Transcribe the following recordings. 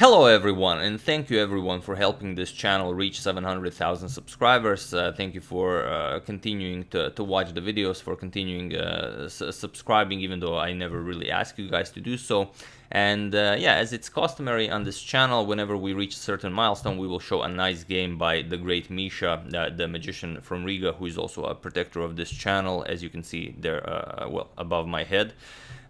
Hello everyone, and thank you everyone for helping this channel reach 700,000 subscribers. Thank you for continuing to watch the videos, for continuing subscribing, even though I never really ask you guys to do so. And yeah, as it's customary on this channel, whenever we reach a certain milestone, we will show a nice game by the great Misha, the magician from Riga, who is also a protector of this channel, as you can see there, well, above my head.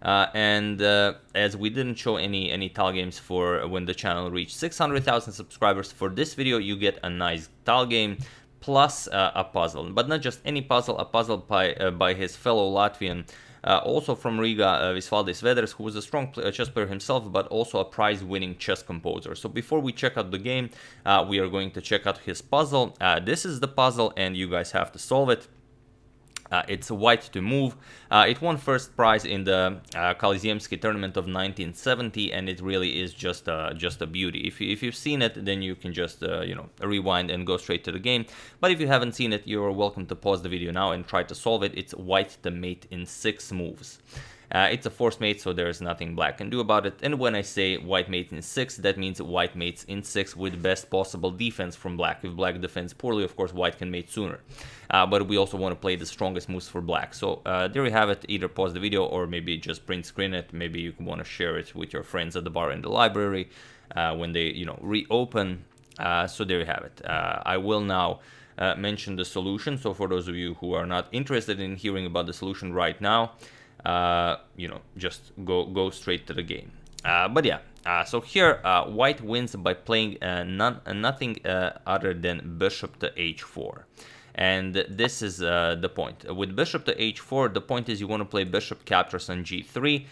As we didn't show any tile games for when the channel reached 600,000 subscribers, for this video you get a nice tile game plus a puzzle, but not just any puzzle, a puzzle by his fellow Latvian, also from Riga, Visvaldis Veders, who was a strong chess player himself, but also a prize-winning chess composer. So before we check out the game, we are going to check out his puzzle. This is the puzzle, and you guys have to solve it. It's white to move. It won first prize in the Križevci tournament of 1970, and it really is just a beauty. If you've seen it, then you can just rewind and go straight to the game. But if you haven't seen it, you're welcome to pause the video now and try to solve it. It's white to mate in 6 moves. It's a forced mate, so there's nothing black can do about it. And when I say white mate in 6, that means white mates in 6 with best possible defense from black. If black defends poorly, of course, white can mate sooner. But we also want to play the strongest moves for black. So there you have it. Either pause the video or maybe just print screen it. Maybe you want to share it with your friends at the bar in the library when they, reopen. So there you have it. I will now mention the solution. So for those of you who are not interested in hearing about the solution right now, just go straight to the game. But yeah, so here white wins by playing nothing other than bishop to h4. And this is the point. With bishop to h4, the point is you want to play bishop captures on g3,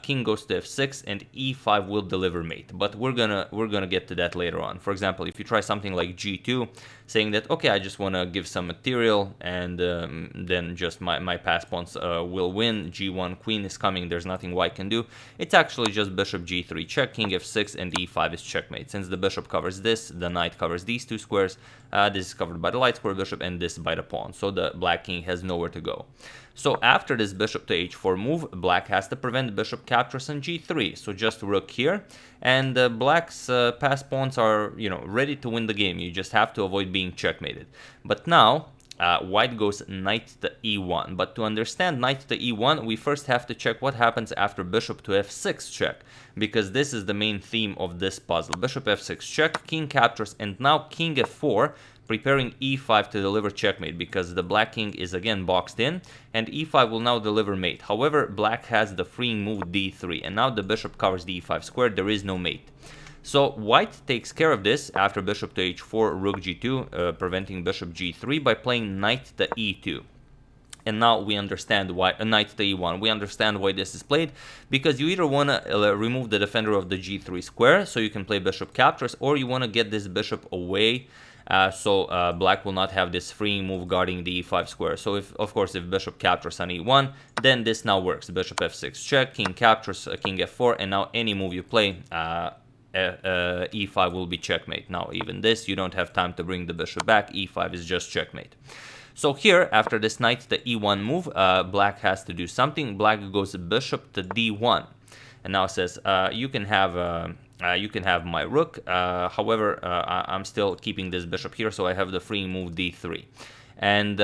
king goes to f6, and e5 will deliver mate. But we're gonna get to that later on. For example, if you try something like g2, saying that, okay, I just want to give some material, and then just my pass pawns will win. G1 queen is coming, there's nothing white can do. It's actually just bishop g3 check, king f6, and e5 is checkmate. Since the bishop covers this, the knight covers these two squares. This is covered by the light square bishop, and this by the pawn. So the black king has nowhere to go. So after this bishop to h4 move, black has to prevent bishop captures on g3. So just rook here, and black's pass pawns are, ready to win the game. You just have to avoid being checkmated. But now white goes knight to e1. But to understand knight to e1, we first have to check what happens after bishop to f6 check, because this is the main theme of this puzzle. Bishop f6 check, king captures, and now king f4, preparing e5 to deliver checkmate, because the black king is again boxed in, and e5 will now deliver mate. However, black has the freeing move d3, and now the bishop covers the e5 square. There is no mate. So white takes care of this after bishop to h4, rook g2, preventing bishop g3 by playing knight to e2. And now we understand why knight to e1. We understand why this is played, because you either want to remove the defender of the g3 square, so you can play bishop captures, or you want to get this bishop away, so black will not have this freeing move guarding the e5 square. So if bishop captures on e1, then this now works. Bishop f6 check, king captures, king f4, and now any move you play, e5 will be checkmate. Now even this, you don't have time to bring the bishop back. e5 is just checkmate. So here, after this knight to e1 move, black has to do something. Black goes bishop to d1, and now says, you can have my rook. However, I'm still keeping this bishop here, so I have the free move d3. And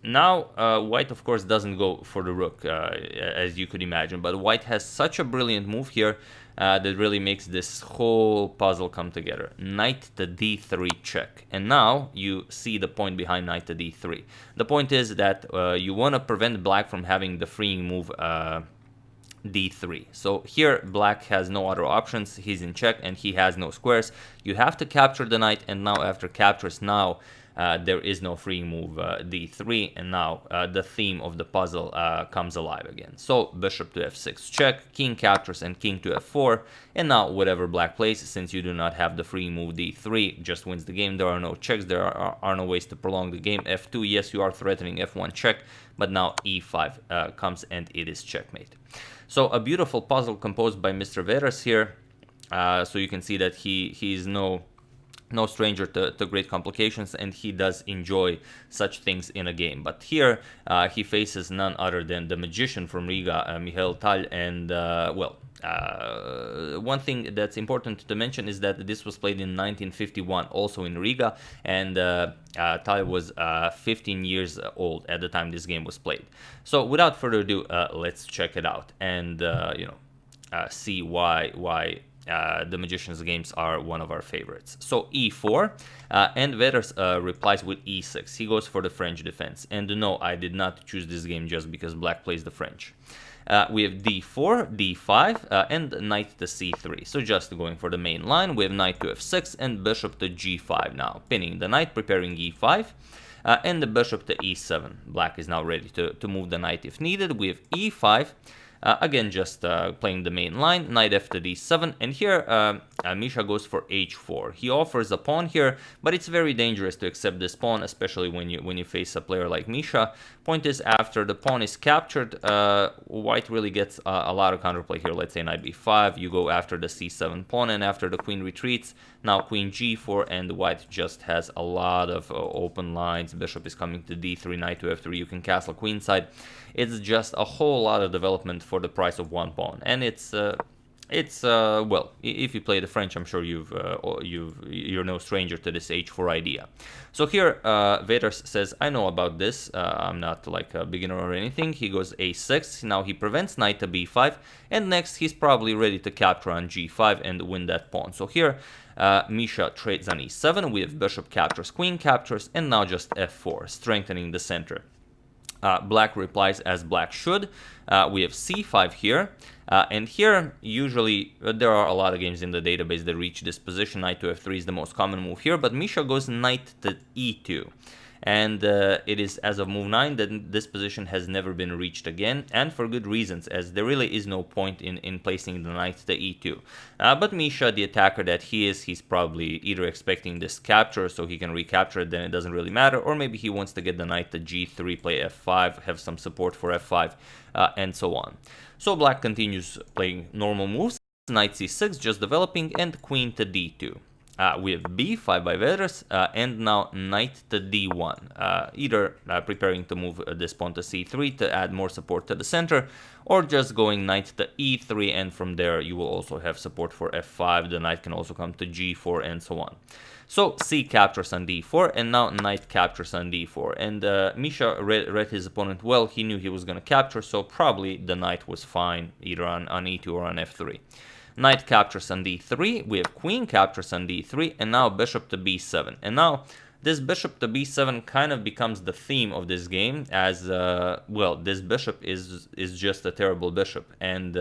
now white, of course, doesn't go for the rook, as you could imagine. But white has such a brilliant move here that really makes this whole puzzle come together. Knight to d3 check. And now you see the point behind knight to d3. The point is that you want to prevent black from having the freeing move d3. So here black has no other options. He's in check and he has no squares. You have to capture the knight, and now after captures, now there is no free move d3, and now the theme of the puzzle comes alive again. So bishop to f6 check, king captures, and king to f4, and now whatever black plays, since you do not have the free move d3, just wins the game. There are no checks, there are no ways to prolong the game. f2, yes, you are threatening f1 check, but now e5 comes and it is checkmate. So a beautiful puzzle composed by Mr. Veders here. So you can see that he's no stranger to great complications, and he does enjoy such things in a game. But here he faces none other than the magician from Riga, Mikhail, and well, one thing that's important to mention is that this was played in 1951, also in Riga, and Tal was 15 years old at the time this game was played. So without further ado, let's check it out and see why the Magician's games are one of our favorites. So e4, and Veders replies with e6. He goes for the French defense. And no, I did not choose this game just because black plays the French. We have d4, d5, and knight to c3. So just going for the main line, we have knight to f6 and bishop to g5 now. Pinning the knight, preparing e5, and the bishop to e7. Black is now ready to move the knight if needed. We have e5. Again, just playing the main line, knight f to d7, and here Misha goes for h4. He offers a pawn here, but it's very dangerous to accept this pawn, especially when you face a player like Misha. Point is, after the pawn is captured, white really gets a lot of counterplay here. Let's say knight b5, you go after the c7 pawn, and after the queen retreats, now queen g4, and white just has a lot of open lines. Bishop is coming to d3, knight to f3, you can castle queenside. It's just a whole lot of development for the price of one pawn, and it's well, if you play the French, I'm sure you're no stranger to this h4 idea. So here Veders says, I know about this, I'm not like a beginner or anything. He goes a6, now he prevents knight to b5, and next he's probably ready to capture on g5 and win that pawn. So here Misha trades on e7, we have bishop captures, queen captures, and now just f4, strengthening the center. Black replies as black should. We have c5 here, and here usually there are a lot of games in the database that reach this position. Knight to f3 is the most common move here, but Misha goes knight to e2. And it is as of move 9 that this position has never been reached again, and for good reasons, as there really is no point in placing the knight to e2. But Misha, the attacker that he is, he's probably either expecting this capture so he can recapture it, then it doesn't really matter, or maybe he wants to get the knight to g3, play f5, have some support for f5, and so on. So black continues playing normal moves, knight c6 just developing, and queen to d2. We have b5 by Veders, and now knight to d1, either preparing to move this pawn to c3 to add more support to the center, or just going knight to e3, and from there you will also have support for f5, the knight can also come to g4, and so on. So c captures on d4, and now knight captures on d4, and Misha read his opponent well. He knew he was going to capture, so probably the knight was fine, either on e2 or on f3. Knight captures on d3, we have queen captures on d3, and now bishop to b7. And now this bishop to b7 kind of becomes the theme of this game, as well, this bishop is just a terrible bishop, and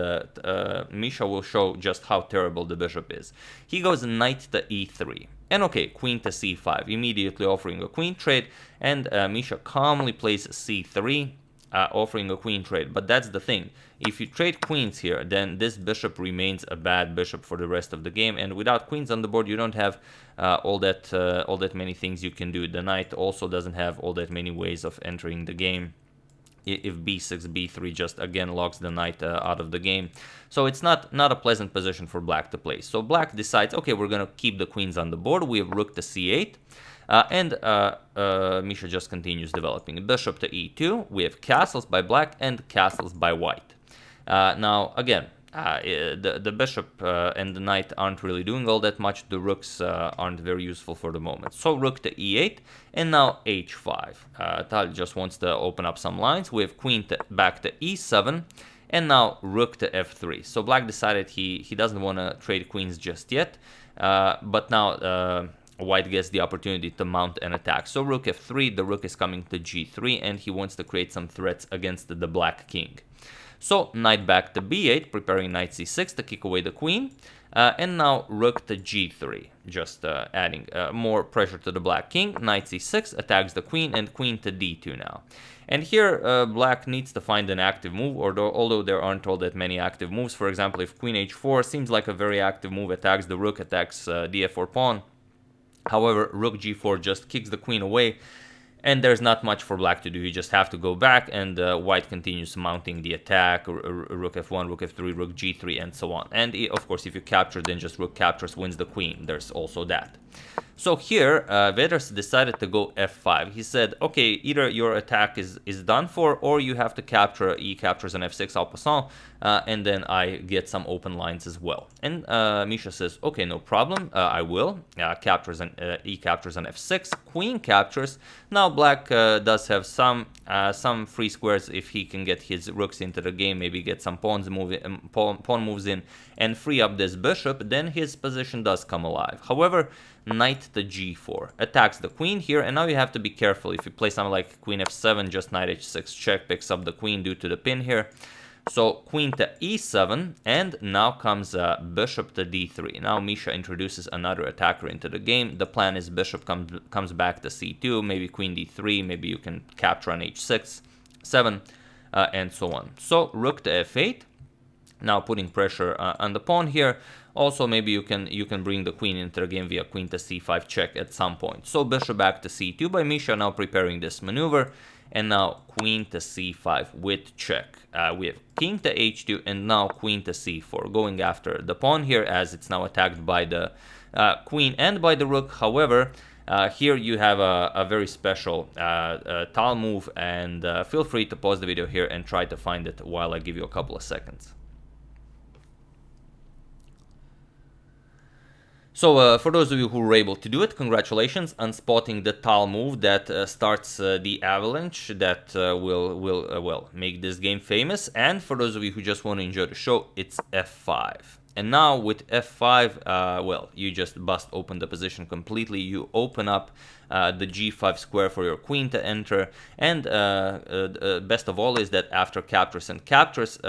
Misha will show just how terrible the bishop is. He goes knight to e3, and okay, queen to c5, immediately offering a queen trade, and Misha calmly plays c3, offering a queen trade. But that's the thing, if you trade queens here, then this bishop remains a bad bishop for the rest of the game, and without queens on the board you don't have all that many things you can do. The knight also doesn't have all that many ways of entering the game. If b6, b3 just again locks the knight out of the game. So it's not a pleasant position for black to play. So black decides, okay, we're gonna keep the queens on the board. We have rook to c8. And Misha just continues developing. Bishop to e2, we have castles by black and castles by white. Now, again, the bishop and the knight aren't really doing all that much. The rooks aren't very useful for the moment. So rook to e8, and now h5. Tal just wants to open up some lines. We have queen back to e7, and now rook to f3. So black decided he doesn't want to trade queens just yet, but now white gets the opportunity to mount an attack. So rook f3, the rook is coming to g3, and he wants to create some threats against the black king. So knight back to b8, preparing knight c6 to kick away the queen, and now rook to g3, just adding more pressure to the black king. Knight c6 attacks the queen, and queen to d2 now. And here black needs to find an active move, although there aren't all that many active moves. For example, if queen h4 seems like a very active move, attacks the rook, attacks the f4 pawn. However, rook g4 just kicks the queen away, and there's not much for black to do. You just have to go back, and white continues mounting the attack. Rook f1, rook f3, rook g3, and so on. And of course, if you capture, then just rook captures, wins the queen. There's also that. So here, Veders decided to go f5. He said, okay, either your attack is done for, or you have to capture, e captures an f6 en passant, and then I get some open lines as well. And Misha says, okay, no problem, I will. Captures an e captures an f6, queen captures. Now black does have some free squares if he can get his rooks into the game, maybe get some pawns pawn moves in, and free up this bishop, then his position does come alive. However, knight to g4 attacks the queen here, and now you have to be careful. If you play something like queen f7, just knight h6 check picks up the queen due to the pin here. So queen to e7, and now comes bishop to d3. Now Misha introduces another attacker into the game. The plan is bishop comes back to c2, maybe queen d3, maybe you can capture on h6, 7, and so on. So rook to f8, now putting pressure on the pawn here. Also, maybe you can bring the queen into the game via queen to c5 check at some point. So bishop back to c2 by Misha, now preparing this maneuver. And now queen to c5 with check. We have king to h2 and now queen to c4, going after the pawn here as it's now attacked by the queen and by the rook. However, here you have a very special tal move, and feel free to pause the video here and try to find it while I give you a couple of seconds. So for those of you who were able to do it, congratulations on spotting the tal move that starts the avalanche that will make this game famous. And for those of you who just want to enjoy the show, it's f5. And now with f5, well, you just bust open the position completely. You open up the g5 square for your queen to enter. And best of all is that after captures and captures,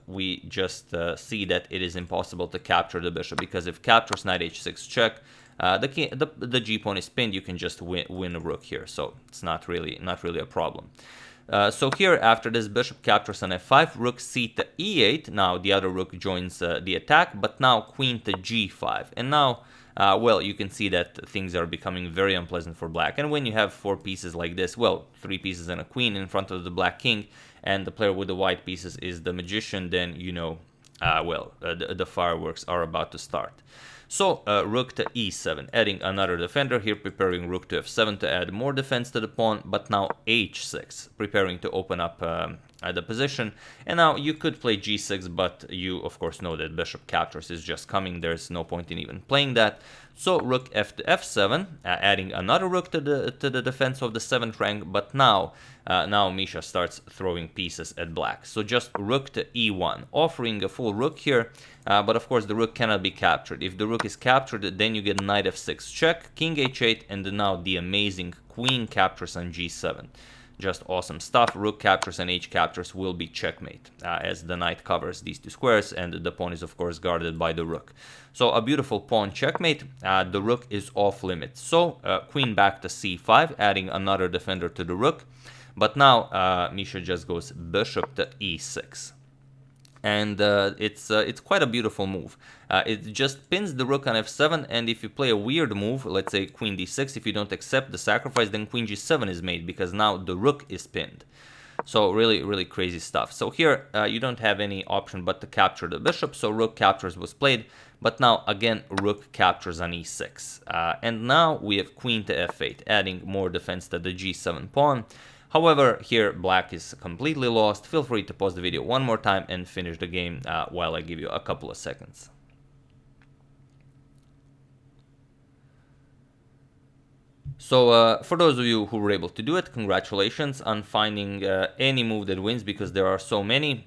we just see that it is impossible to capture the bishop, because if captures knight h6 check, the g pawn is pinned. You can just win a rook here, so it's not really a problem. So here, after this bishop captures on f5, rook c to e8. Now the other rook joins the attack, but now queen to g5. And now, well, you can see that things are becoming very unpleasant for black. And when you have 4 pieces like this, well, 3 pieces and a queen in front of the black king, and the player with the white pieces is the magician, then you know, well, the fireworks are about to start. So rook to e7, adding another defender here, preparing rook to f7 to add more defense to the pawn, but now h6, preparing to open up the position. And now you could play g6, but you of course know that bishop captures is just coming. There's no point in even playing that. So rook f to f7, adding another rook to the defense of the 7th rank, but now Misha starts throwing pieces at black. So just rook to e1, offering a full rook here, but of course the rook cannot be captured. If the rook is captured, then you get knight f6 check, king h8, and now the amazing queen captures on g7. Just awesome stuff. Rook captures and h captures will be checkmate, as the knight covers these 2 squares, and the pawn is of course guarded by the rook. So a beautiful pawn checkmate. The rook is off limits. So queen back to c5, adding another defender to the rook. But now Misha just goes bishop to e6. And it's quite a beautiful move. It just pins the rook on f7, and if you play a weird move, let's say queen d6, if you don't accept the sacrifice, then queen g7 is made, because now the rook is pinned. So really crazy stuff. So here you don't have any option but to capture the bishop, so rook captures was played, but now again rook captures on e6. And now we have queen to f8, adding more defense to the g7 pawn. However, here black is completely lost. Feel free to pause the video one more time and finish the game while I give you a couple of seconds. So for those of you who were able to do it, congratulations on finding any move that wins, because there are so many.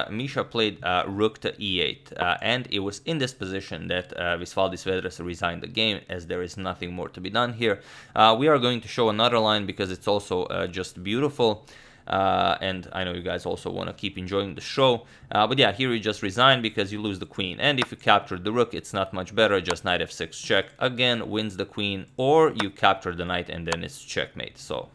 Misha played rook to e8, and it was in this position that Visvaldis Veders resigned the game, as there is nothing more to be done here. We are going to show another line because it's also just beautiful. And I know you guys also want to keep enjoying the show. But yeah, here you just resign because you lose the queen. And if you capture the rook, it's not much better. Just knight f6 check. Again, wins the queen. Or you capture the knight and then it's checkmate. So,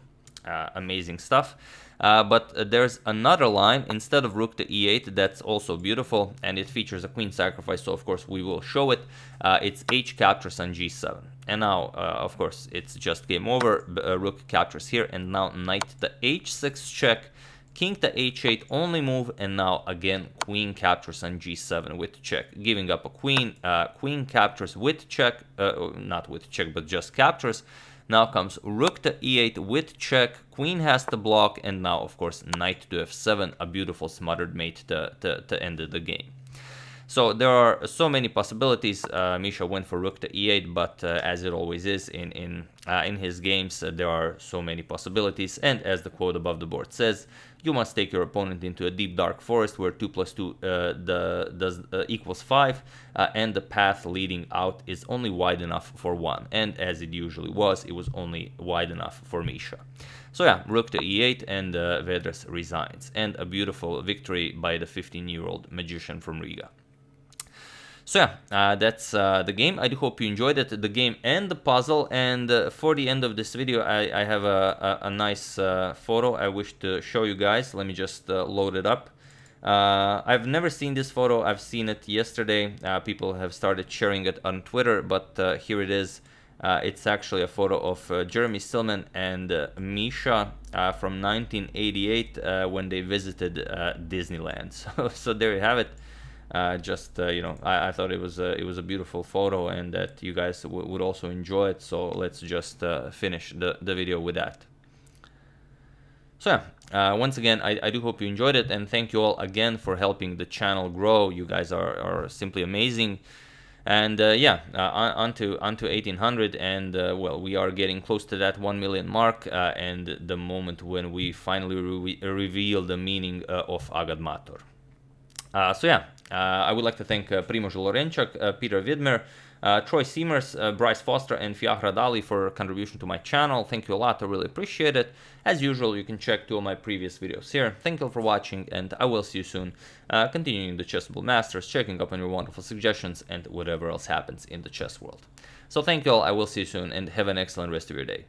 amazing stuff. But there's another line instead of rook to e8 that's also beautiful. And it features a queen sacrifice. So, of course, we will show it. It's h captures on g7. And now, of course, it's just game over. Rook captures here, and now knight to h6 check, king to h8, only move, and now again queen captures on g7 with check, giving up a queen. Queen captures with check, not with check, but just captures. Now comes rook to e8 with check, queen has to block, and now of course knight to f7, a beautiful smothered mate to end the game. So there are so many possibilities. Misha went for rook to e8, but as it always is in his games, there are so many possibilities. And as the quote above the board says, you must take your opponent into a deep dark forest where 2 + 2 equals 5, and the path leading out is only wide enough for one. And as it usually was, it was only wide enough for Misha. So yeah, rook to e8, and Veders resigns. And a beautiful victory by the 15-year-old magician from Riga. So yeah, that's the game. I do hope you enjoyed it, the game and the puzzle. And for the end of this video, I have a nice photo I wish to show you guys. Let me just load it up. I've never seen this photo. I've seen it yesterday. People have started sharing it on Twitter, but here it is. It's actually a photo of Jeremy Stillman and Misha from 1988 when they visited Disneyland. So there you have it. You know, I thought it was a beautiful photo, and that you guys would also enjoy it. So let's just finish the video with that. So yeah, once again, I do hope you enjoyed it, and thank you all again for helping the channel grow. You guys are simply amazing. And yeah, onto 1800, and well, we are getting close to that 1 million mark, and the moment when we finally reveal the meaning of AGADMATOR. So yeah, I would like to thank Primož Lorenčak, Peter Vidmer, Troy Seamers, Bryce Foster, and Fiahra Dali for contribution to my channel. Thank you a lot, I really appreciate it. As usual, you can check 2 of my previous videos here. Thank you for watching, and I will see you soon, continuing the Chessable Masters, checking up on your wonderful suggestions, and whatever else happens in the chess world. So thank you all, I will see you soon, and have an excellent rest of your day.